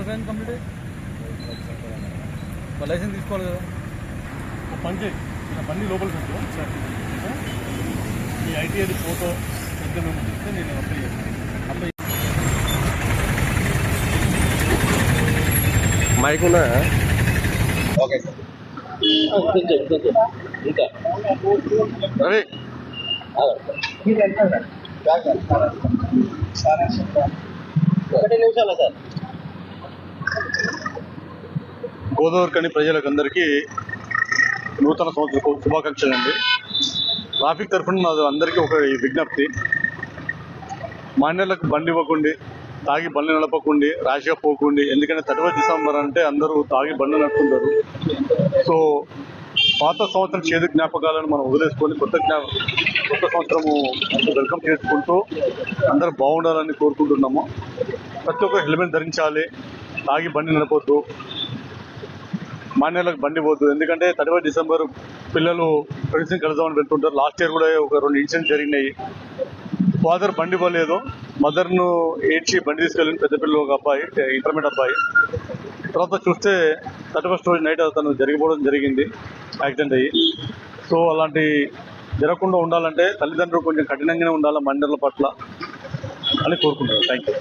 ఎక్కడ complete licence తీసుకోవాలి కదా. పని చేయి, బండి లోపలికి వచ్చి మీ ఐటీఐ ఫోటో పెద్ద మేము ఇస్తే నేను అప్లై చేస్తాను. మైక్ ఉన్నా ఓకే ఇంకా రవి ఒకటి నిమిషాలు సార్. గోదావరికని ప్రజలకందరికీ నూతన సంవత్సర శుభాకాంక్షలు అండి. ట్రాఫిక్ తరఫున నాది అందరికీ ఒక విజ్ఞప్తి, మాన్యులకు బండి ఇవ్వకండి, తాగి బండి నడపకండి, ర్యాష్గా పోకండి. ఎందుకంటే 31 డిసెంబర్ అంటే అందరూ తాగి బండి నడుపుతుంటారు. సో పాత సంవత్సరం చేదు జ్ఞాపకాలను మనం వదిలేసుకొని కొత్త సంవత్సరము వెల్కమ్ చేసుకుంటూ అందరూ బాగుండాలని కోరుకుంటున్నాము. ప్రతి ఒక్కరు హెల్మెట్ ధరించాలి, తాగి బండి నడపొద్దు, మాన్యులకు బండి పోద్దు. ఎందుకంటే 31 డిసెంబర్ పిల్లలు ఫ్రెండ్స్ని కలుద్దామని వెళ్తుంటారు. లాస్ట్ ఇయర్ కూడా ఒక 2 ఇన్సిడెంట్స్ జరిగినాయి. ఫాదర్ బండి ఇవ్వలేదు, మదర్ను ఏడ్చి బండి తీసుకెళ్ళిన పెద్ద పిల్లలు ఒక అబ్బాయి, ఇంటర్మీడియట్ అబ్బాయి. తర్వాత చూస్తే 31st రోజు నైట్ అతను జరిగిపోవడం జరిగింది, యాక్సిడెంట్ అయ్యి. సో అలాంటి జరగకుండా ఉండాలంటే తల్లిదండ్రులు కొంచెం కఠినంగానే ఉండాలి మండల పట్ల అని కోరుకుంటున్నాను. Thank you.